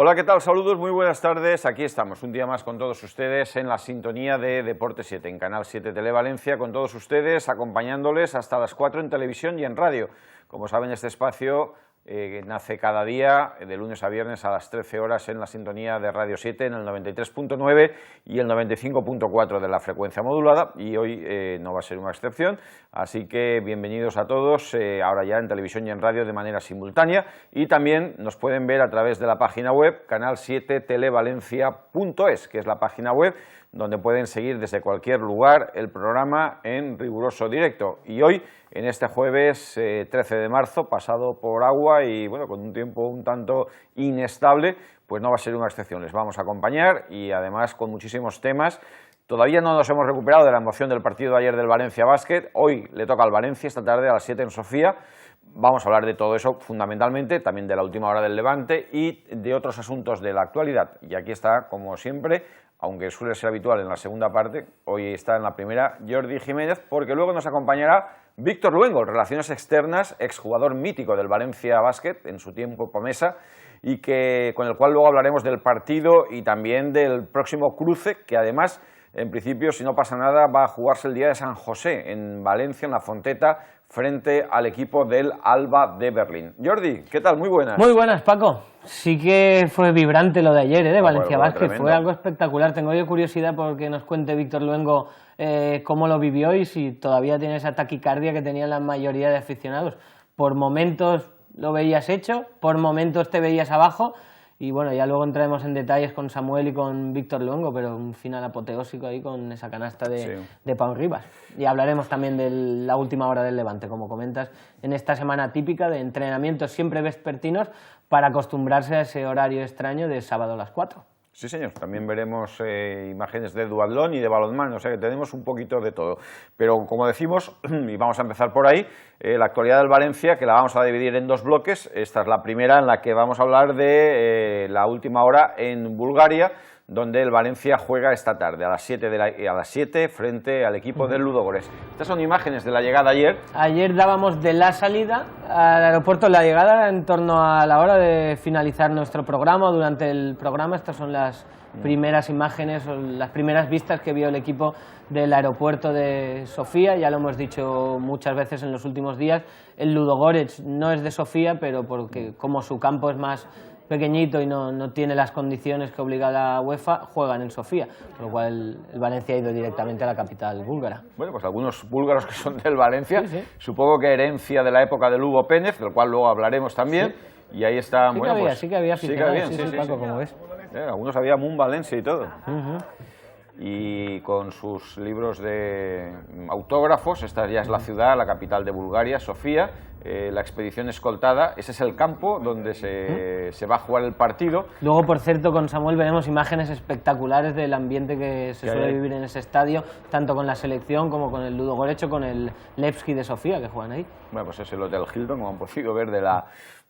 Hola, ¿qué tal? Saludos, muy buenas tardes. Aquí estamos, un día más con todos ustedes en la sintonía de Deporte 7, en Canal 7 Televalencia, con todos ustedes, acompañándoles hasta las 4 en televisión y en radio. Como saben, este espacio nace cada día, de lunes a viernes a las 13 horas en la sintonía de Radio 7, en el 93.9 y el 95.4 de la frecuencia modulada, y hoy no va a ser una excepción, así que bienvenidos a todos, ahora ya en televisión y en radio de manera simultánea, y también nos pueden ver a través de la página web canal7televalencia.es, que es la página web donde pueden seguir desde cualquier lugar el programa en riguroso directo. Y hoy, en este jueves 13 de marzo, pasado por agua y bueno, con un tiempo un tanto inestable, pues no va a ser una excepción. Les vamos a acompañar y además con muchísimos temas. Todavía no nos hemos recuperado de la emoción del partido de ayer del Valencia Basket. Hoy le toca al Valencia, esta tarde a las 7 en Sofía. Vamos a hablar de todo eso fundamentalmente, también de la última hora del Levante y de otros asuntos de la actualidad. Y aquí está, como siempre, aunque suele ser habitual en la segunda parte, hoy está en la primera Jordi Jiménez, porque luego nos acompañará Víctor Luengo, Relaciones Externas, exjugador mítico del Valencia Basket, en su tiempo promesa, y con el cual luego hablaremos del partido y también del próximo cruce, que además, en principio, si no pasa nada, va a jugarse el día de San José, en Valencia, en la Fonteta, frente al equipo del Alba de Berlín. Jordi, ¿qué tal? Muy buenas. Muy buenas, Paco. Sí que fue vibrante lo de ayer, de Valencia Basket, fue algo espectacular. Tengo yo curiosidad porque nos cuente Víctor Luengo cómo lo vivió y si todavía tiene esa taquicardia que tenían la mayoría de aficionados. Por momentos lo veías hecho, por momentos te veías abajo. Y bueno, ya luego entraremos en detalles con Samuel y con Víctor Luengo, pero un final apoteósico ahí con esa canasta de Pau Ribas. Y hablaremos también de la última hora del Levante, como comentas, en esta semana típica de entrenamientos siempre vespertinos para acostumbrarse a ese horario extraño de sábado a las 4. Sí, señor. También veremos imágenes de duatlón y de balonmano, o sea que tenemos un poquito de todo. Pero como decimos, y vamos a empezar por ahí, la actualidad del Valencia, que la vamos a dividir en dos bloques. Esta es la primera, en la que vamos a hablar de la última hora en Bulgaria, donde el Valencia juega esta tarde a las 7 frente al equipo del Ludogorets. Estas son imágenes de la llegada ayer. Ayer dábamos de la salida al aeropuerto, la llegada en torno a la hora de finalizar nuestro programa. Durante el programa estas son las primeras imágenes o las primeras vistas que vio el equipo del aeropuerto de Sofía. Ya lo hemos dicho muchas veces en los últimos días, el Ludogorets no es de Sofía, pero porque como su campo es más pequeñito y no tiene las condiciones que obliga la UEFA, juegan en Sofía, por lo cual el Valencia ha ido directamente a la capital búlgara. Bueno, pues algunos búlgaros que son del Valencia, sí. Supongo que herencia de la época de Lugo Pénez, del cual luego hablaremos también, y ahí está... Sí, bueno, que había, pues, sí que había aficionados, sí, Paco, como ves. Algunos había Moon Valencia y todo. Y con sus libros de autógrafos. Esta ya es la ciudad, la capital de Bulgaria, Sofía, la expedición escoltada. Ese es el campo donde se va a jugar el partido. Luego, por cierto, con Samuel veremos imágenes espectaculares del ambiente que se suele vivir en ese estadio, tanto con la selección como con el Ludogorets o con el Levski de Sofía, que juegan ahí. Bueno, pues es el Hotel Hilton, como han podido ver,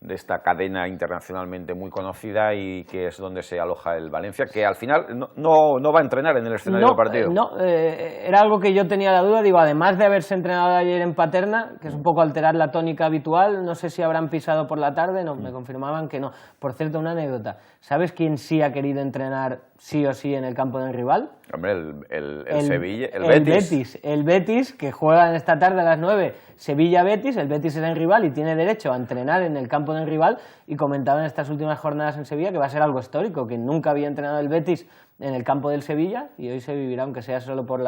de esta cadena internacionalmente muy conocida, y que es donde se aloja el Valencia, que al final no va a entrenar en el escenario del partido. No, era algo que yo tenía la duda, digo, además de haberse entrenado ayer en Paterna, que es un poco alterar la tónica habitual, no sé si habrán pisado por la tarde, no, me confirmaban que no. Por cierto, una anécdota, ¿sabes quién sí ha querido entrenar sí o sí en el campo del rival? Hombre, el Sevilla, el Betis. El Betis, que juega esta tarde a las 9, Sevilla-Betis, el Betis era el rival y tiene derecho a entrenar en el campo del rival, y comentaba en estas últimas jornadas en Sevilla que va a ser algo histórico, que nunca había entrenado el Betis en el campo del Sevilla, y hoy se vivirá, aunque sea solo por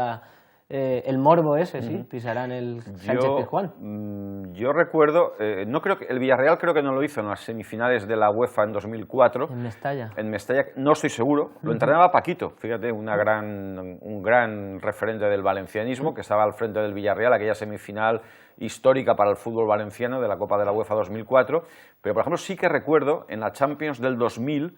el morbo ese, sí, pisarán el Sánchez-Pizjuán. Yo recuerdo, no creo que el Villarreal creo que no lo hizo en las semifinales de la UEFA en 2004. En Mestalla. En Mestalla, no estoy seguro. Lo entrenaba Paquito, fíjate, un gran referente del valencianismo, que estaba al frente del Villarreal, aquella semifinal histórica para el fútbol valenciano de la Copa de la UEFA 2004. Pero, por ejemplo, sí que recuerdo en la Champions del 2000,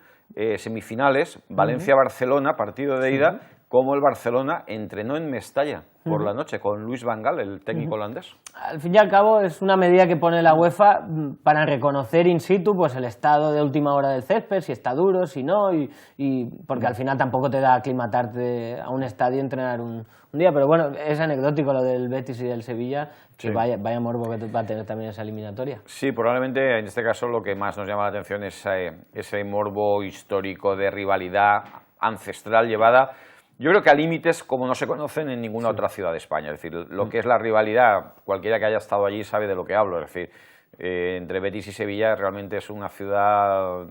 semifinales, Valencia-Barcelona, partido de ida, cómo el Barcelona entrenó en Mestalla por la noche con Luis Van Gaal, el técnico holandés. Al fin y al cabo es una medida que pone la UEFA para reconocer in situ pues el estado de última hora del césped, si está duro, si no, y porque al final tampoco te da aclimatarte a un estadio y entrenar un día, pero bueno, es anecdótico lo del Betis y del Sevilla, que sí. vaya morbo que va a tener también esa eliminatoria. Sí, probablemente en este caso lo que más nos llama la atención es ese morbo histórico de rivalidad ancestral llevada, yo creo que a límites como no se conocen en ninguna otra ciudad de España. Es decir, lo que es la rivalidad, cualquiera que haya estado allí sabe de lo que hablo. Es decir, entre Betis y Sevilla realmente es una ciudad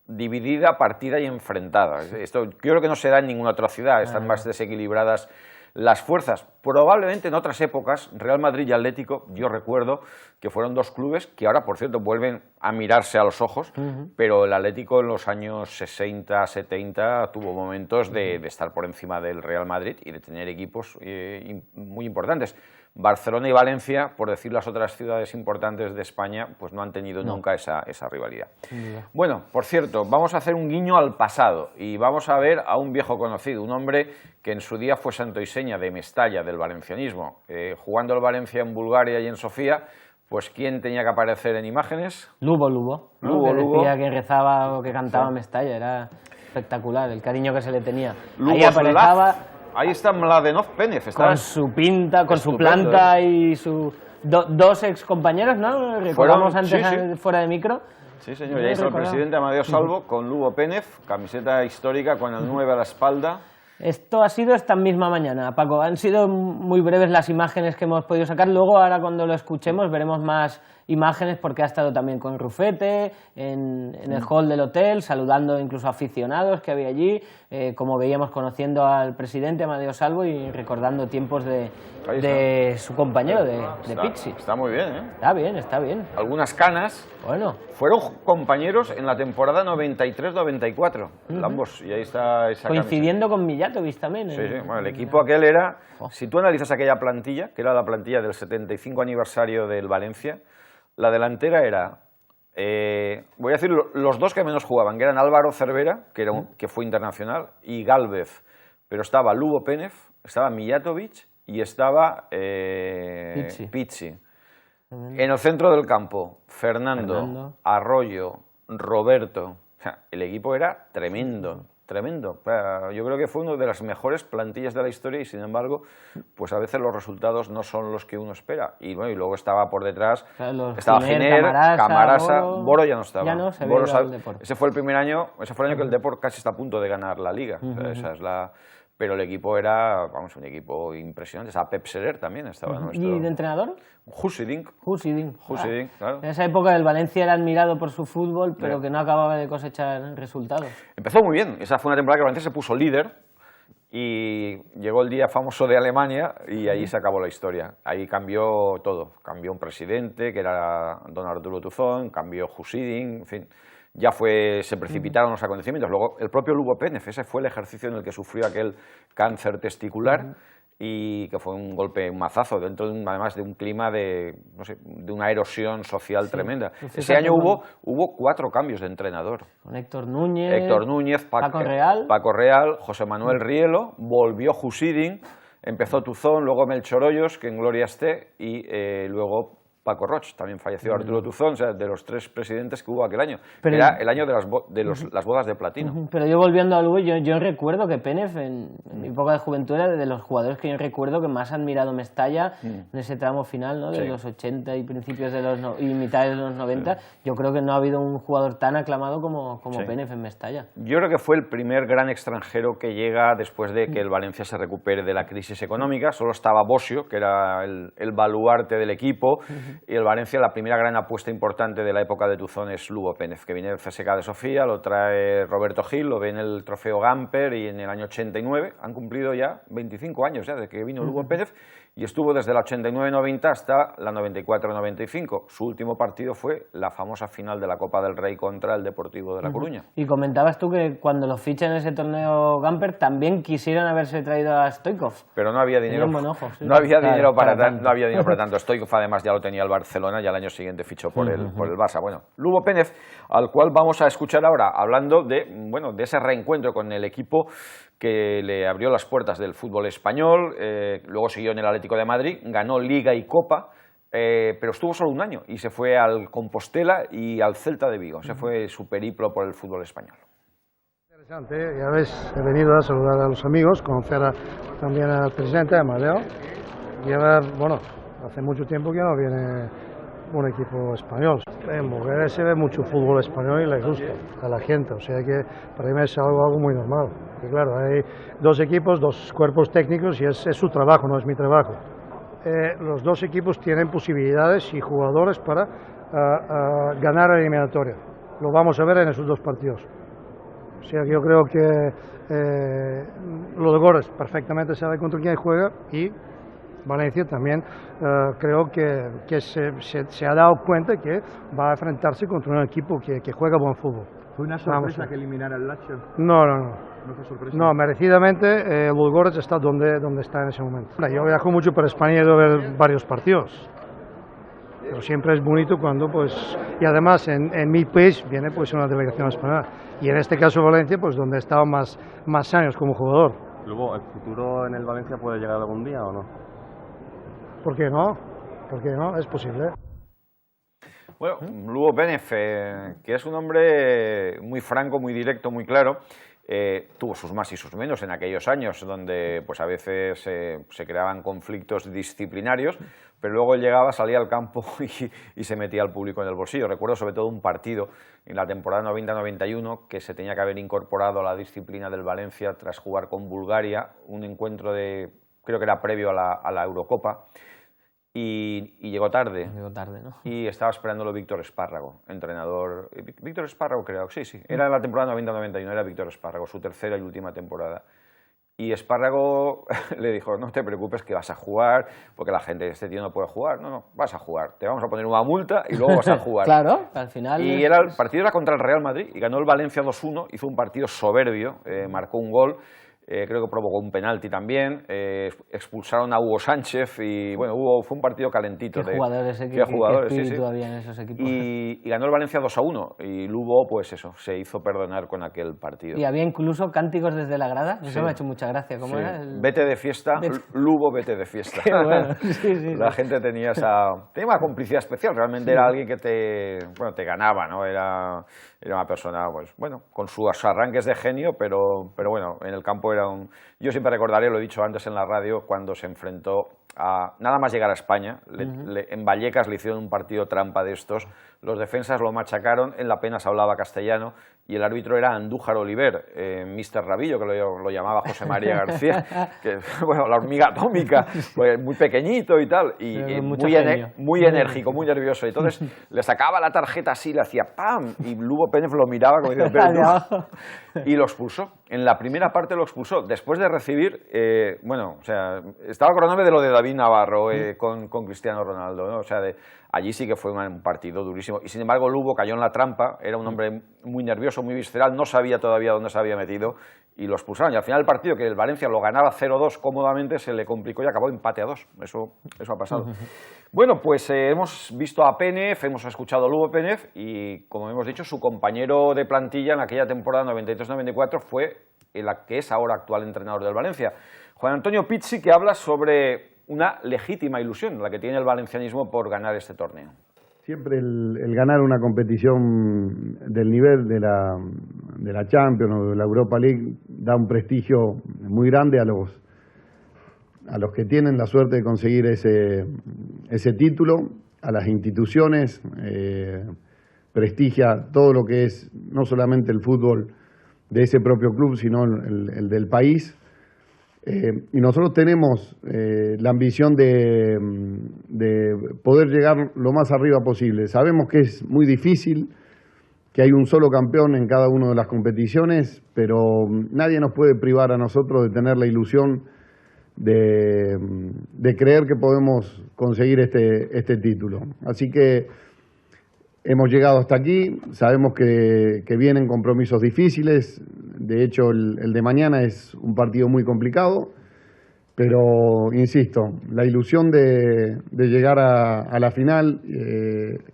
dividida, partida y enfrentada. Esto yo creo que no se da en ninguna otra ciudad, están más desequilibradas las fuerzas. Probablemente en otras épocas, Real Madrid y Atlético, yo recuerdo que fueron dos clubes que ahora, por cierto, vuelven a mirarse a los ojos, pero el Atlético en los años 60, 70 tuvo momentos de estar por encima del Real Madrid y de tener equipos muy importantes. Barcelona y Valencia, por decir las otras ciudades importantes de España, pues no han tenido nunca esa rivalidad. Bueno, por cierto, vamos a hacer un guiño al pasado y vamos a ver a un viejo conocido, un hombre que en su día fue santo y seña de Mestalla, del valencianismo. Jugando el Valencia en Bulgaria y en Sofía, pues ¿quién tenía que aparecer en imágenes? Lugo, que decía que rezaba o que cantaba Mestalla, era espectacular el cariño que se le tenía. Ahí aparejaba... Ahí está Mladenov Penev. Con su pinta, con su planta y su... dos ex compañeros, ¿no? Recordamos antes fuera de micro. Sí, señor. Y ahí está el presidente Amadeo Salvo con Lugo Penev, camiseta histórica con el 9 a la espalda. Esto ha sido esta misma mañana, Paco. Han sido muy breves las imágenes que hemos podido sacar. Luego, ahora cuando lo escuchemos, veremos más imágenes porque ha estado también con Rufete en el hall del hotel, saludando incluso a aficionados que había allí, como veíamos, conociendo al presidente Amadeo Salvo y recordando tiempos de su compañero, de Pizzi. Está muy bien, ¿eh? Está bien. Algunas canas. Bueno. Fueron compañeros en la temporada 93-94, ambos, y ahí está esa coincidiendo con Mijatovic también. Sí, bueno, el equipo aquel era, si tú analizas aquella plantilla, que era la plantilla del 75 aniversario del Valencia, la delantera era, voy a decir los dos que menos jugaban, que eran Álvaro Cervera, que fue internacional, y Gálvez, pero estaba Lugo Penev, estaba Mijatovic y estaba Pizzi. En el centro del campo, Fernando, Arroyo, Roberto. O sea, el equipo era tremendo. Yo creo que fue una de las mejores plantillas de la historia y, sin embargo, pues a veces los resultados no son los que uno espera. Y bueno, y luego estaba por detrás, estaba Giner, Camarasa, Boro ya no estaba. Ya no, ese fue el primer año, ese fue el año que el Depor casi está a punto de ganar la Liga. O sea, esa es la... Pero el equipo era, vamos, un equipo impresionante. Estaba Pep Serer también. Estaba nuestro... ¿Y de entrenador? Husidink, claro. En esa época el Valencia era admirado por su fútbol, pero que no acababa de cosechar resultados. Empezó muy bien. Esa fue una temporada que el Valencia se puso líder y llegó el día famoso de Alemania y ahí se acabó la historia. Ahí cambió todo. Cambió un presidente, que era don Arturo Tuzón, cambió Husidink, en fin... Ya se precipitaron los acontecimientos. Luego, el propio Lugo Penev, ese fue el ejercicio en el que sufrió aquel cáncer testicular y que fue un golpe, un mazazo, dentro además de un clima de una erosión social tremenda. Ese año hubo 4 cambios de entrenador. Con Héctor Núñez, Paco Real, José Manuel Rielo, volvió Husidink, empezó Tuzón, luego Melchor Hoyos, que en gloria esté, y luego... Paco Roch, también falleció Arturo Tuzón, o sea, de los 3 presidentes que hubo aquel año. Pero era el año de las bodas de platino. Pero yo volviendo a Lugo, yo recuerdo que Penev, en mi época de juventud, era de los jugadores que yo recuerdo que más ha admirado Mestalla en ese tramo final, ¿no? De los 80 y principios y mitades de los 90. Yo creo que no ha habido un jugador tan aclamado como Penev en Mestalla. Yo creo que fue el primer gran extranjero que llega después de que el Valencia se recupere de la crisis económica. Solo estaba Bosio, que era el baluarte del equipo. Y el Valencia, la primera gran apuesta importante de la época de Tuzón es Lugo Penev, que viene del CSKA de Sofía, lo trae Roberto Gil, lo ve en el trofeo Gamper y en el año 89, han cumplido ya 25 años ya desde que vino Lugo Penev y estuvo desde la 89-90 hasta la 94-95. Su último partido fue la famosa final de la Copa del Rey contra el Deportivo de La Coruña. Y comentabas tú que cuando lo fichan en ese torneo Gamper también quisieron haberse traído a Stoichkov. Pero no había dinero. Buen ojo, no había dinero para tanto. Stoichkov además ya lo tenía al Barcelona y al año siguiente fichó por el Barça. Bueno, Lubo Pénez, al cual vamos a escuchar ahora, hablando de ese reencuentro con el equipo que le abrió las puertas del fútbol español, luego siguió en el Atlético de Madrid, ganó Liga y Copa, pero estuvo solo un año y se fue al Compostela y al Celta de Vigo. Ese fue su periplo por el fútbol español. Interesante, ya ves, he venido a saludar a los amigos, conocer también al presidente, Amadeo, y a ver, bueno, hace mucho tiempo que no viene un equipo español. En mujeres se ve mucho fútbol español y les gusta a la gente, o sea que para mí es algo muy normal. Y claro, hay dos equipos, dos cuerpos técnicos y es su trabajo, no es mi trabajo. Los dos equipos tienen posibilidades y jugadores para ganar la eliminatoria. Lo vamos a ver en esos dos partidos. O sea, yo creo que Ludogorets perfectamente sabe contra quién juega y Valencia también creo que se ha dado cuenta que va a enfrentarse contra un equipo que juega buen fútbol. ¿Fue una sorpresa que eliminara el Lazio? No. ¿No fue sorpresa? No, merecidamente Ludogorets está donde está en ese momento. Yo viajo mucho por España y he ido a ver varios partidos. Pero siempre es bonito cuando, pues, y además en mi país viene pues una delegación española. Y en este caso Valencia, pues donde he estado más años como jugador. Luego, ¿el futuro en el Valencia puede llegar algún día o no? ¿Por qué no? ¿Por qué no? Es posible. Bueno, Lubo Pénez, que es un hombre muy franco, muy directo, muy claro, tuvo sus más y sus menos en aquellos años, donde pues a veces se creaban conflictos disciplinarios, pero luego él llegaba, salía al campo y se metía al público en el bolsillo. Recuerdo sobre todo un partido en la temporada 90-91 que se tenía que haber incorporado a la disciplina del Valencia tras jugar con Bulgaria, un encuentro creo que era previo a la Eurocopa. Y llegó tarde. Llegó tarde, ¿no? Y estaba esperándolo Víctor Espárrago, entrenador. Víctor Espárrago, creo, sí. Era en la temporada 90-91, era Víctor Espárrago, su tercera y última temporada. Y Espárrago le dijo, no te preocupes que vas a jugar, porque la gente, este tío no puede jugar. No, vas a jugar, te vamos a poner una multa y luego vas a jugar. Claro, al final... Y el partido era contra el Real Madrid y ganó el Valencia 2-1, hizo un partido soberbio, marcó un gol. Creo que provocó un penalti también, expulsaron a Hugo Sánchez y bueno, fue un partido calentito. ¿Qué jugadores, qué jugadores, qué sí. había en esos equipos? Y ganó el Valencia 2-1 y Lubo, pues eso, se hizo perdonar con aquel partido. Y había incluso cánticos desde la grada, eso sí. Me ha hecho mucha gracia. ¿Cómo era? Vete de fiesta, Lubo, vete de fiesta. Qué bueno. Sí. La gente tenía una complicidad especial, realmente era alguien que te ganaba, ¿no? Era una persona, pues bueno, con sus arranques de genio, pero bueno, en el campo era yo siempre recordaré, lo he dicho antes en la radio, cuando se enfrentó a nada más llegar a España, en Vallecas le hicieron un partido trampa de estos, los defensas lo machacaron, él apenas hablaba castellano y el árbitro era Andújar Oliver, Mr. Rabillo, que lo llamaba José María García, que bueno, la hormiga atómica, pues, muy pequeñito y tal, y muy enérgico, muy nervioso. Entonces le sacaba la tarjeta así, le hacía ¡pam! Y Lubo Pénez lo miraba como diciendo, y lo expulsó. En la primera parte lo expulsó. Después de recibir, estaba acordándome de lo de David Navarro con Cristiano Ronaldo, ¿no? O sea, allí sí que fue un partido durísimo. Y sin embargo, Lubo cayó en la trampa, era un hombre muy nervioso, muy visceral, no sabía todavía dónde se había metido y lo expulsaron. Y al final del partido, que el Valencia lo ganaba 0-2 cómodamente, se le complicó y acabó empate a 2. Eso ha pasado. Bueno, pues hemos visto a Pénez, hemos escuchado a Lubo Pénez y, como hemos dicho, su compañero de plantilla en aquella temporada 93-94 fue el que es ahora actual entrenador del Valencia, Juan Antonio Pizzi, que habla sobre una legítima ilusión, la que tiene el valencianismo por ganar este torneo. Siempre el ganar una competición del nivel de la Champions o de la Europa League da un prestigio muy grande a los que tienen la suerte de conseguir ese título, a las instituciones, prestigia todo lo que es no solamente el fútbol de ese propio club, sino el del país. Y nosotros tenemos la ambición de poder llegar lo más arriba posible. Sabemos que es muy difícil, que hay un solo campeón en cada una de las competiciones, pero nadie nos puede privar a nosotros de tener la ilusión de creer que podemos conseguir este título. Así que hemos llegado hasta aquí, sabemos que vienen compromisos difíciles, de hecho el de mañana es un partido muy complicado Pero, insisto, la ilusión de llegar a la final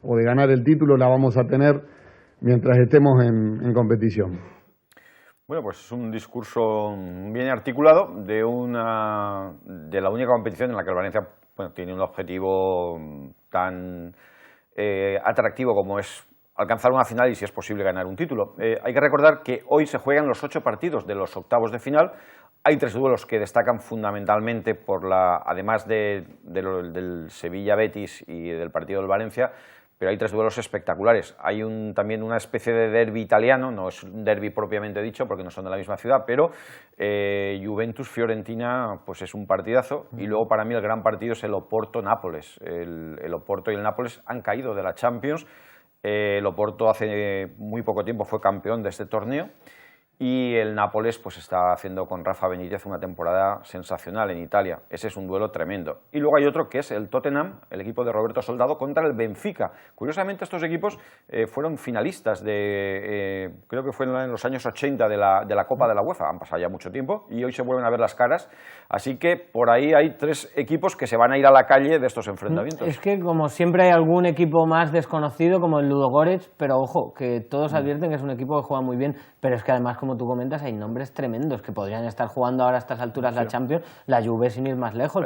o de ganar el título la vamos a tener mientras estemos en competición. Bueno, pues es un discurso bien articulado de la única competición en la que el Valencia tiene un objetivo tan atractivo como es alcanzar una final y, si es posible, ganar un título. Hay que recordar que hoy se juegan los 8 partidos de los octavos de final. Hay 3 duelos que destacan fundamentalmente además del Sevilla-Betis y del partido del Valencia, pero hay 3 duelos espectaculares. Hay también una especie de derbi italiano, no es un derbi propiamente dicho porque no son de la misma ciudad, pero Juventus-Fiorentina pues es un partidazo. Y luego, para mí, el gran partido es el Oporto-Nápoles. El Oporto y el Nápoles han caído de la Champions. El Oporto hace muy poco tiempo fue campeón de este torneo. Y el Nápoles pues está haciendo con Rafa Benítez una temporada sensacional en Italia. Ese es un duelo tremendo. Y luego hay otro que es el Tottenham, el equipo de Roberto Soldado, contra el Benfica. Curiosamente, estos equipos fueron finalistas creo que fue en los años 80 de la Copa de la UEFA. Han pasado ya mucho tiempo y hoy se vuelven a ver las caras. Así que por ahí hay 3 equipos que se van a ir a la calle de estos enfrentamientos. Es que, como siempre, hay algún equipo más desconocido, como el Ludogorets, pero ojo, que todos advierten que es un equipo que juega muy bien, pero es que además, como tú comentas, hay nombres tremendos que podrían estar jugando ahora a estas alturas la Champions, la Juve sin ir más lejos,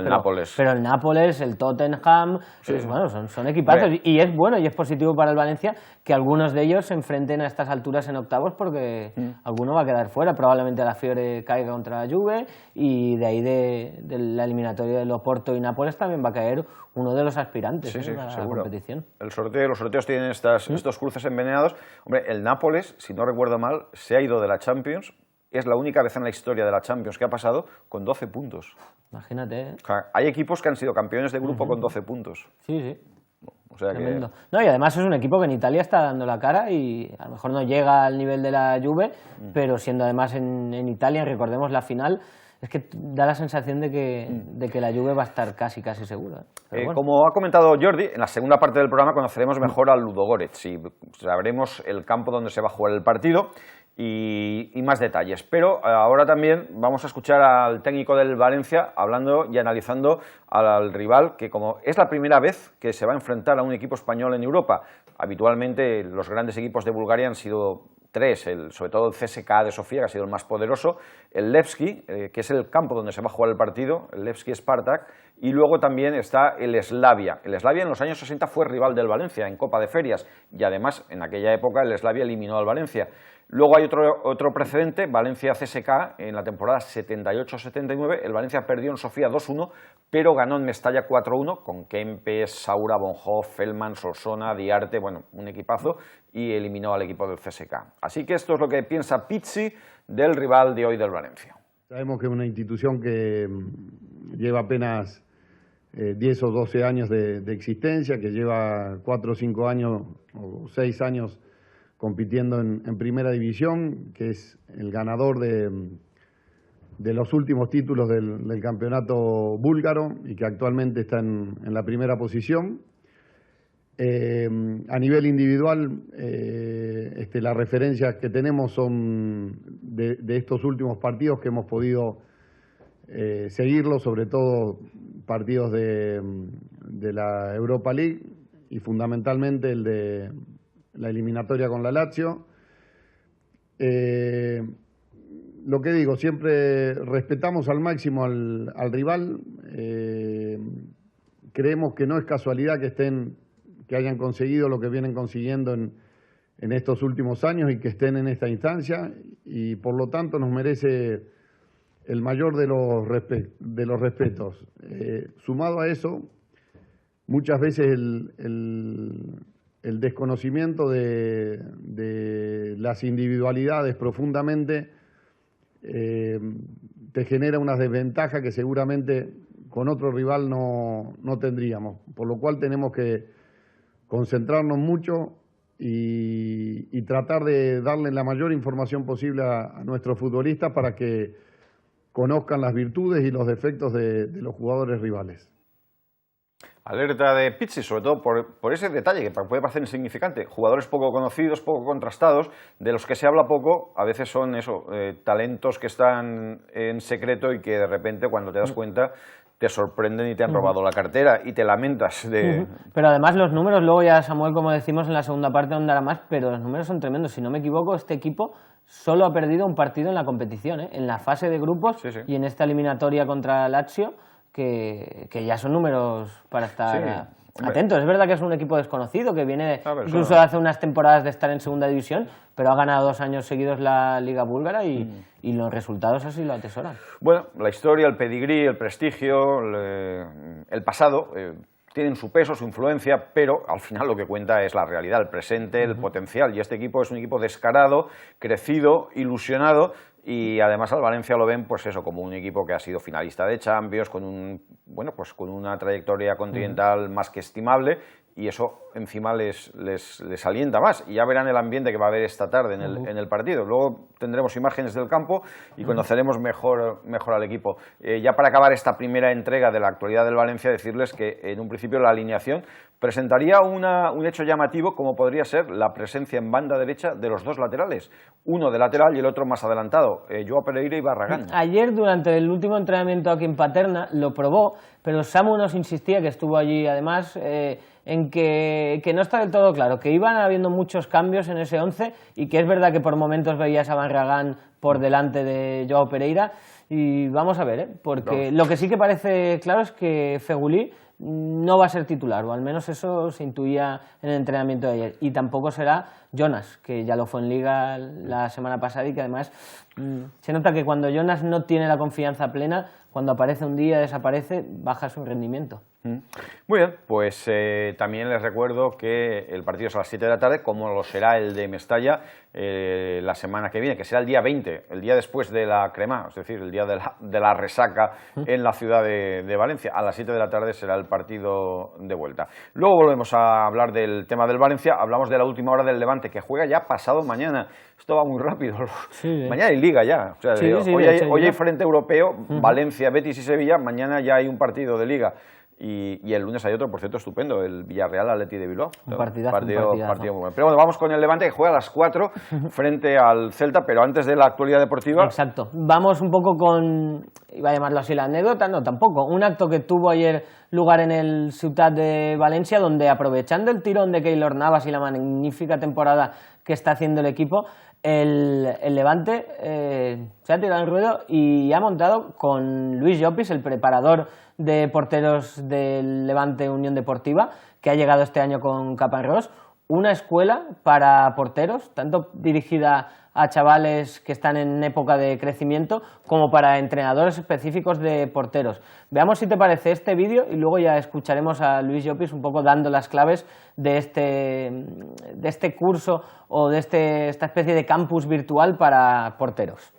pero el Nápoles, el Tottenham, bueno, son equipazos. Y es bueno y es positivo para el Valencia que algunos de ellos se enfrenten a estas alturas en octavos, porque alguno va a quedar fuera. Probablemente la Fiore caiga contra la Juve y de ahí de la eliminatoria de Oporto y Nápoles también va a caer uno de los aspirantes a la competición. Los sorteos tienen estos cruces envenenados. Hombre, el Nápoles, si no recuerdo mal, se ha ido de la Champions. Es la única vez en la historia de la Champions que ha pasado con 12 puntos. Imagínate. O sea, hay equipos que han sido campeones de grupo con 12 puntos. Sí. O sea tremendo. No, y además es un equipo que en Italia está dando la cara y a lo mejor no llega al nivel de la Juve, pero siendo además en Italia, recordemos la final, es que da la sensación de que la Juve va a estar casi segura. Bueno. Como ha comentado Jordi, en la segunda parte del programa conoceremos mejor al Ludogorets y sabremos el campo donde se va a jugar el partido y más detalles. Pero ahora también vamos a escuchar al técnico del Valencia hablando y analizando al rival, que como es la primera vez que se va a enfrentar a un equipo español en Europa. Habitualmente los grandes equipos de Bulgaria han sido 3, sobre todo el CSKA de Sofía, que ha sido el más poderoso, el Levski, que es el campo donde se va a jugar el partido, el Levski Spartak, y luego también está el Slavia. El Slavia en los años 60 fue rival del Valencia en Copa de Ferias, y además en aquella época el Slavia eliminó al Valencia. Luego hay otro precedente, Valencia-CSKA, en la temporada 78-79, el Valencia perdió en Sofía 2-1, pero ganó en Mestalla 4-1, con Kempes, Saura, Bonhoff, Feldman, Solsona, Diarte, bueno, un equipazo, y eliminó al equipo del CSKA. Así que esto es lo que piensa Pizzi del rival de hoy del Valencia. Sabemos que es una institución que lleva apenas 10 o 12 años de existencia, que lleva 4 o 5 años o 6 años compitiendo en primera división, que es el ganador de los últimos títulos del campeonato búlgaro y que actualmente está en la primera posición. A nivel individual, las referencias que tenemos son de estos últimos partidos que hemos podido seguirlos, sobre todo partidos de la Europa League y fundamentalmente el de la eliminatoria con la Lazio. Lo que digo, siempre respetamos al máximo al rival. Creemos que no es casualidad que hayan conseguido lo que vienen consiguiendo en estos últimos años y que estén en esta instancia, y por lo tanto nos merece el mayor de los respetos. Sumado a eso, muchas veces el desconocimiento de las individualidades profundamente te genera una desventaja que seguramente con otro rival no tendríamos, por lo cual tenemos que concentrarnos mucho y tratar de darle la mayor información posible a nuestros futbolistas para que conozcan las virtudes y los defectos de los jugadores rivales. Alerta de Pizzi, sobre todo por ese detalle que puede parecer insignificante. Jugadores poco conocidos, poco contrastados, de los que se habla poco, a veces son talentos que están en secreto y que de repente cuando te das cuenta te sorprenden y te han robado la cartera y te lamentas de... Pero además los números, luego ya Samuel, como decimos en la segunda parte, ahondará más, pero los números son tremendos. Si no me equivoco, este equipo solo ha perdido un partido en la competición, en la fase de grupos y en esta eliminatoria contra Lazio, que ya son números para estar atentos. Es verdad que es un equipo desconocido, que viene incluso hace unas temporadas de estar en segunda división, pero ha ganado 2 años seguidos la Liga Búlgara y los resultados así lo atesoran. Bueno, la historia, el pedigrí, el prestigio, el pasado tienen su peso, su influencia, pero al final lo que cuenta es la realidad, el presente, el potencial. Y este equipo es un equipo descarado, crecido, ilusionado. Y además al Valencia lo ven pues eso, como un equipo que ha sido finalista de Champions, con una trayectoria continental más que estimable, y eso encima les alienta más. Y ya verán el ambiente que va a haber esta tarde en el partido. Luego tendremos imágenes del campo y conoceremos mejor al equipo. Ya para acabar esta primera entrega de la actualidad del Valencia, decirles que en un principio la alineación presentaría un hecho llamativo, como podría ser la presencia en banda derecha de los dos laterales, uno de lateral y el otro más adelantado, Joao Pereira y Barragán. Ayer, durante el último entrenamiento aquí en Paterna, lo probó, pero Samu nos insistía, que estuvo allí además, en que no está del todo claro, que iban habiendo muchos cambios en ese 11 y que es verdad que por momentos veías a Barragán por delante de Joao Pereira. Y vamos a ver, porque lo que sí que parece claro es que Fegulí no va a ser titular, o al menos eso se intuía en el entrenamiento de ayer, y tampoco será Jonas, que ya lo fue en Liga la semana pasada y que además se nota que cuando Jonas no tiene la confianza plena, cuando aparece un día, desaparece, baja su rendimiento. Muy bien, pues también les recuerdo que el partido es a las 7 de la tarde, como lo será el de Mestalla la semana que viene, que será el día 20, el día después de la crema, es decir, el día de la resaca en la ciudad de Valencia. A las 7 de la tarde será el partido de vuelta. Luego volvemos a hablar del tema del Valencia, hablamos de la última hora del Levante, que juega ya pasado mañana. Esto va muy rápido. Mañana hay Liga ya. O sea, hoy hay frente europeo, Valencia, Betis y Sevilla, mañana ya hay un partido de Liga. Y el lunes hay otro, por cierto, estupendo, el Villarreal Atleti de Bilbao. Un partidazo. Partido muy bueno. Pero bueno, vamos con el Levante, que juega a las 4 frente al Celta, pero antes de la actualidad deportiva... Exacto. Vamos un poco con, iba a llamarlo así la anécdota, no, tampoco. Un acto que tuvo ayer lugar en el Ciutat de Valencia, donde aprovechando el tirón de Keylor Navas y la magnífica temporada que está haciendo el equipo, el Levante se ha tirado el ruedo y ha montado con Luis Llopis, el preparador de porteros del Levante Unión Deportiva, que ha llegado este año con Caparrós, una escuela para porteros, tanto dirigida a chavales que están en época de crecimiento como para entrenadores específicos de porteros. Veamos si te parece este vídeo y luego ya escucharemos a Luis Llopis un poco dando las claves de este curso o de esta especie de campus virtual para porteros.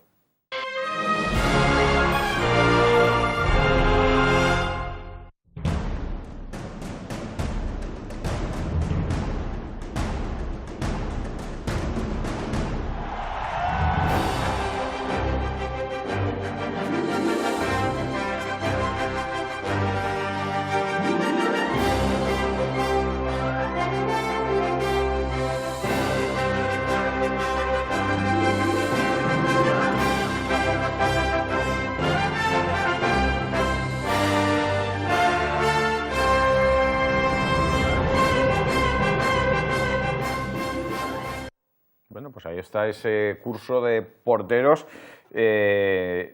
Bueno, pues ahí está ese curso de porteros,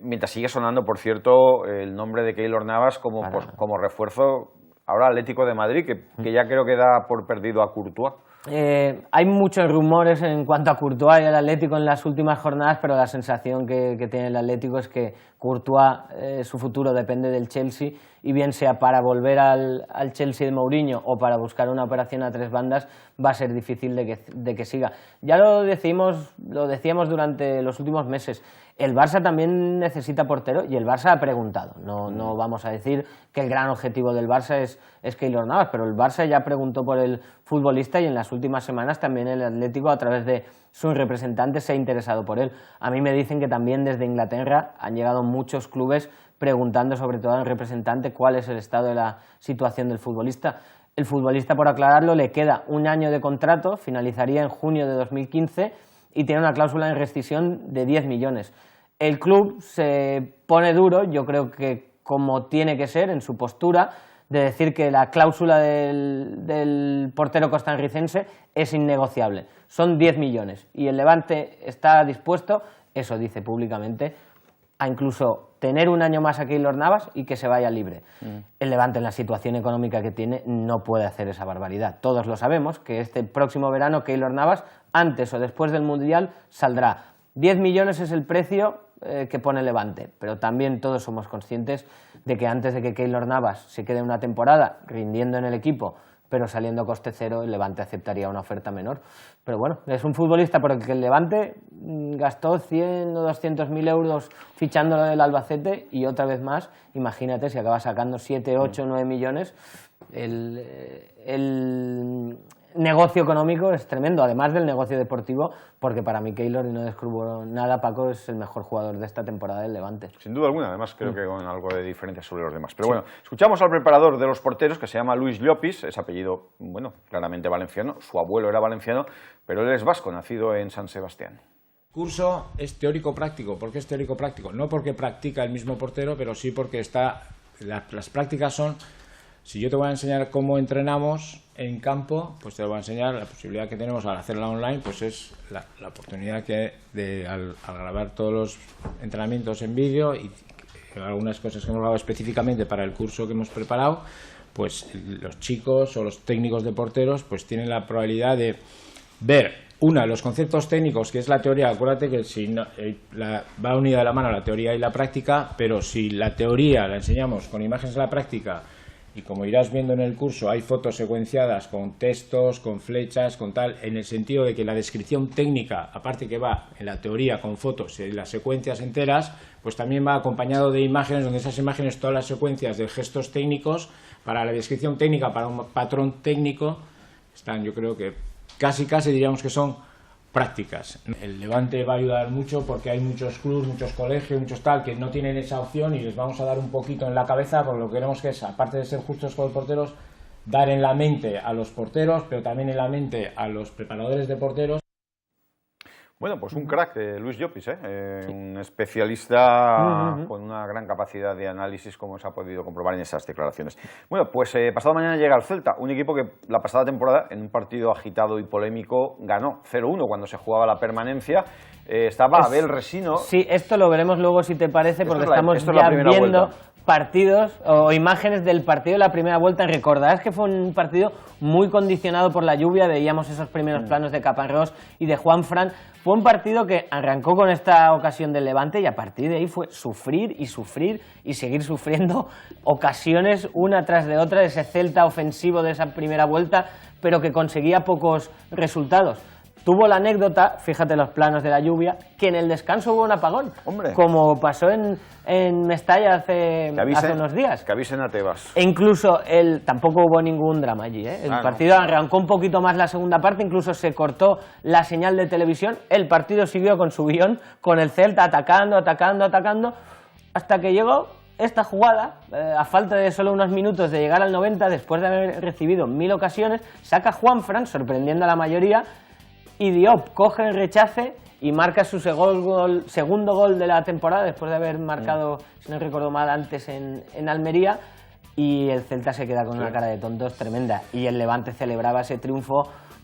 mientras sigue sonando, por cierto, el nombre de Keylor Navas como refuerzo ahora Atlético de Madrid, que ya creo que da por perdido a Courtois. Hay muchos rumores en cuanto a Courtois y al Atlético en las últimas jornadas, pero la sensación que tiene el Atlético es que Courtois, su futuro depende del Chelsea, y bien sea para volver al Chelsea de Mourinho o para buscar una operación a 3 bandas, va a ser difícil de que siga. Ya lo decíamos durante los últimos meses, el Barça también necesita portero y el Barça ha preguntado. No vamos a decir que el gran objetivo del Barça es Keylor Navas, pero el Barça ya preguntó por el futbolista y en las últimas semanas también el Atlético, a través de sus representantes, se ha interesado por él. A mí me dicen que también desde Inglaterra han llegado muchos clubes preguntando sobre todo al representante cuál es el estado de la situación del futbolista. El futbolista, por aclararlo, le queda un año de contrato, finalizaría en junio de 2015 y tiene una cláusula de rescisión de 10 millones. El club se pone duro, yo creo que como tiene que ser en su postura, de decir que la cláusula del portero costarricense es innegociable. Son 10 millones y el Levante está dispuesto, eso dice públicamente, a incluso tener un año más a Keylor Navas y que se vaya libre. El Levante, en la situación económica que tiene, no puede hacer esa barbaridad. Todos lo sabemos, que este próximo verano Keylor Navas, antes o después del Mundial, saldrá. 10 millones es el precio que pone el Levante, pero también todos somos conscientes de que antes de que Keylor Navas se quede una temporada rindiendo en el equipo, pero saliendo a coste cero, el Levante aceptaría una oferta menor. Pero bueno, es un futbolista por el que el Levante gastó 100 o 200.000 euros fichándolo del Albacete y otra vez más, imagínate si acaba sacando 7, 8, 9 millones, el negocio económico es tremendo, además del negocio deportivo, porque para mí Keylor, y no descubro nada, Paco, es el mejor jugador de esta temporada del Levante. Sin duda alguna, además creo que con algo de diferencia sobre los demás. Pero bueno, escuchamos al preparador de los porteros, que se llama Luis Llopis, es apellido, bueno, claramente valenciano, su abuelo era valenciano, pero él es vasco, nacido en San Sebastián. El curso es teórico-práctico. ¿Por qué es teórico-práctico? No porque practica el mismo portero, pero sí porque las prácticas son... Si yo te voy a enseñar cómo entrenamos en campo, pues te lo voy a enseñar. La posibilidad que tenemos al hacerla online, pues es la oportunidad que al grabar todos los entrenamientos en vídeo y algunas cosas que hemos grabado específicamente para el curso que hemos preparado, pues los chicos o los técnicos de porteros pues tienen la probabilidad de ver los conceptos técnicos, que es la teoría. Acuérdate que si no, va unida de la mano la teoría y la práctica, pero si la teoría la enseñamos con imágenes de la práctica, y como irás viendo en el curso, hay fotos secuenciadas con textos, con flechas, con tal, en el sentido de que la descripción técnica, aparte que va en la teoría con fotos y las secuencias enteras, pues también va acompañado de imágenes, donde esas imágenes, todas las secuencias de gestos técnicos, para la descripción técnica, para un patrón técnico, están, yo creo que casi diríamos que son prácticas. El Levante va a ayudar mucho porque hay muchos clubes, muchos colegios, muchos tal, que no tienen esa opción y les vamos a dar un poquito en la cabeza, porque lo que queremos que es, aparte de ser justos con los porteros, dar en la mente a los porteros, pero también en la mente a los preparadores de porteros. Bueno, pues un crack, Luis Llopis, un especialista con una gran capacidad de análisis, como se ha podido comprobar en esas declaraciones. Bueno, pues pasado mañana llega el Celta, un equipo que la pasada temporada, en un partido agitado y polémico, ganó 0-1 cuando se jugaba la permanencia. Estaba Abel Resino. Sí, esto lo veremos luego, si te parece, porque estamos ya viendo partidos o imágenes del partido de la primera vuelta. Recordarás que fue un partido muy condicionado por la lluvia, veíamos esos primeros planos de Caparrós y de Juanfran. Fue un partido que arrancó con esta ocasión del Levante y a partir de ahí fue sufrir y seguir sufriendo ocasiones una tras de otra de ese Celta ofensivo de esa primera vuelta, pero que conseguía pocos resultados. Tuvo la anécdota, fíjate los planos de la lluvia, que en el descanso hubo un apagón, como pasó en Mestalla hace unos días. Que avisen a Tebas. E incluso tampoco hubo ningún drama allí, ¿eh? El partido arrancó un poquito más la segunda parte, incluso se cortó la señal de televisión, el partido siguió con su guión, con el Celta atacando, hasta que llegó esta jugada, a falta de solo unos minutos de llegar al 90, después de haber recibido 1000 ocasiones, saca Juanfran, sorprendiendo a la mayoría, y Diop coge el rechace y marca su segundo gol de la temporada, después de haber marcado, si no recuerdo mal, antes en Almería, y el Celta se queda con una cara de tontos tremenda, y el Levante celebraba ese triunfo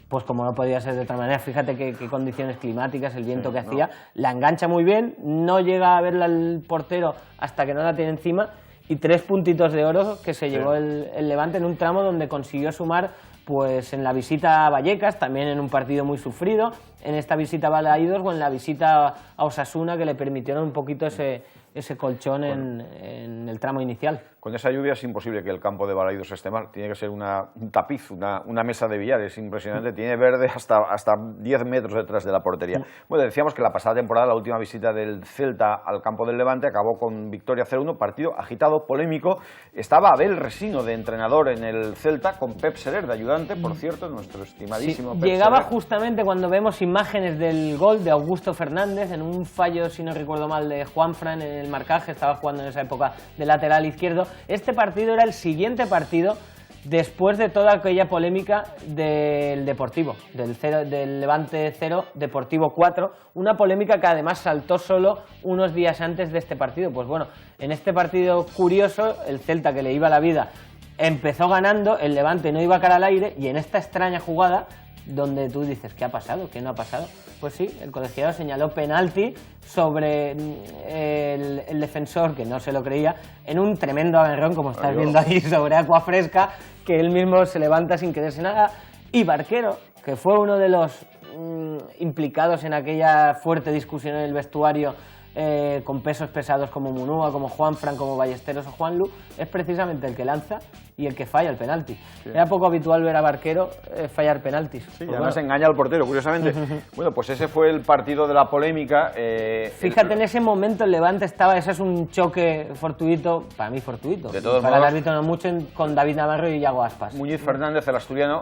pues como no podía ser de otra manera. Fíjate qué condiciones climáticas, el viento que hacía, la engancha muy bien, no llega a verla el portero hasta que no la tiene encima, y 3 puntitos de oro que se llevó el Levante en un tramo donde consiguió sumar, pues en la visita a Vallecas, también en un partido muy sufrido, en esta visita a Balaídos o en la visita a Osasuna, que le permitieron un poquito ese colchón en el tramo inicial. Con esa lluvia es imposible que el campo de Balaídos esté mal, tiene que ser un tapiz, una mesa de billar, es impresionante, tiene verde hasta 10 metros detrás de la portería. Bueno, decíamos que la pasada temporada, la última visita del Celta al campo del Levante acabó con victoria 0-1, partido agitado, polémico. Estaba Abel Resino de entrenador en el Celta, con Pep Serer de ayudante, por cierto, nuestro estimadísimo Pep llegaba Serer. Justamente cuando vemos imágenes del gol de Augusto Fernández en un fallo, si no recuerdo mal, de Juanfran en el marcaje, estaba jugando en esa época de lateral izquierdo. Este partido era el siguiente partido después de toda aquella polémica del Deportivo, del Levante 0, Deportivo 4, una polémica que además saltó solo unos días antes de este partido. Pues bueno, en este partido curioso, el Celta, que le iba la vida, empezó ganando, el Levante no iba cara al aire, y en esta extraña jugada, donde tú dices, ¿qué ha pasado? ¿Qué no ha pasado? Pues sí, el colegiado señaló penalti sobre el defensor, que no se lo creía, en un tremendo agarrón, como estás viendo ahí, sobre agua fresca, que él mismo se levanta sin quererse nada. Y Barquero, que fue uno de los implicados en aquella fuerte discusión en el vestuario, con pesos pesados como Munúa, como Juanfran, como Ballesteros o Juanlu, es precisamente el que lanza y el que falla el penalti. Sí. Era poco habitual ver a Barquero fallar penaltis. Sí, y además engaña al portero, curiosamente. Bueno, pues ese fue el partido de la polémica. Fíjate, en ese momento el Levante estaba, ese es un choque fortuito, para mí fortuito, de todos para modos, el árbitro no mucho, con David Navarro y Iago Aspas. Muñiz Fernández, el asturiano,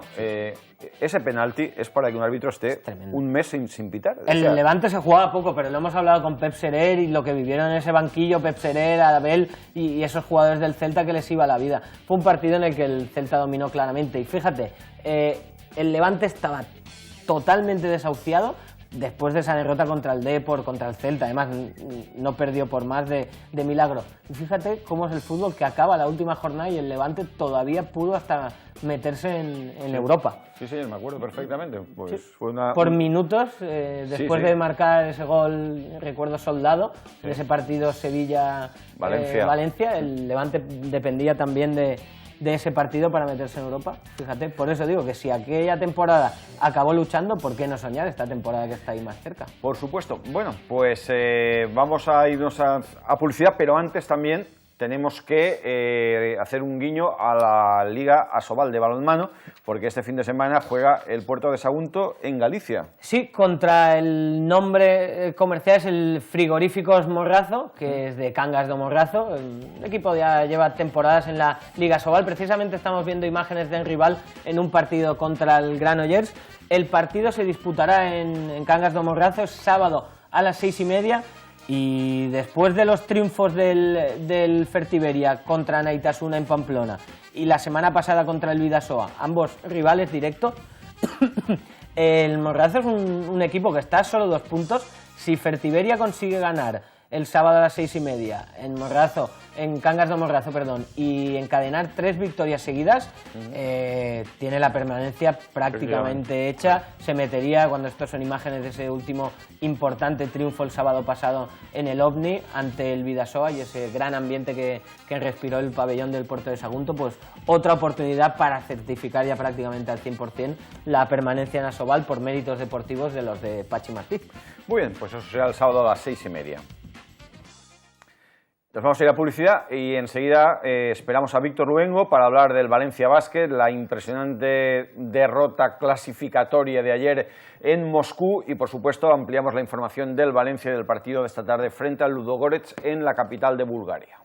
ese penalti es para que un árbitro esté un mes sin pitar. El Levante se jugaba poco, pero lo hemos hablado con Pep Serer y lo que vivieron en ese banquillo, Pep Serer, Abel y esos jugadores del Celta, que les iba la vida. Fue un partido en el que el Celta dominó claramente, y fíjate, el Levante estaba totalmente desahuciado después de esa derrota contra el Depor, contra el Celta. Además no perdió por más de milagro. Y fíjate cómo es el fútbol, que acaba la última jornada y el Levante todavía pudo hasta meterse en Europa. Sí, me acuerdo perfectamente. Pues sí. Fue por minutos, después de marcar ese gol, recuerdo, Soldado, en ese partido Sevilla-Valencia, el Levante dependía también de ese partido para meterse en Europa. Fíjate, por eso digo que si aquella temporada acabó luchando, ¿por qué no soñar esta temporada que está ahí más cerca? Por supuesto. Bueno, pues vamos a irnos a publicidad, pero antes también tenemos que hacer un guiño a la Liga Asobal de balonmano, porque este fin de semana juega el Puerto de Sagunto en Galicia. Sí, contra el nombre comercial, es el Frigoríficos Morrazo, que es de Cangas de Morrazo. El equipo ya lleva temporadas en la Liga Asobal. Precisamente estamos viendo imágenes del rival en un partido contra el Granollers. El partido se disputará en Cangas de Morrazo, sábado a las 6:30. Y después de los triunfos del Fertiberia contra Naitasuna en Pamplona y la semana pasada contra el Vidasoa, ambos rivales directos, el Morrazo es un equipo que está a solo 2 puntos. Si Fertiberia consigue ganar el sábado a las 6:30 en Cangas de Morrazo, y encadenar 3 victorias seguidas, tiene la permanencia prácticamente hecha. Se metería, cuando estos son imágenes de ese último importante triunfo el sábado pasado en el OVNI ante el Vidasoa, y ese gran ambiente que respiró el pabellón del Puerto de Sagunto, pues otra oportunidad para certificar ya prácticamente al 100% la permanencia en Asobal por méritos deportivos de los de Pachi Martí. Muy bien, pues eso será el sábado a las 6:30. Nos vamos a ir a publicidad y enseguida esperamos a Víctor Luengo para hablar del Valencia Basket, la impresionante derrota clasificatoria de ayer en Moscú, y por supuesto ampliamos la información del Valencia y del partido de esta tarde frente al Ludogorets en la capital de Bulgaria.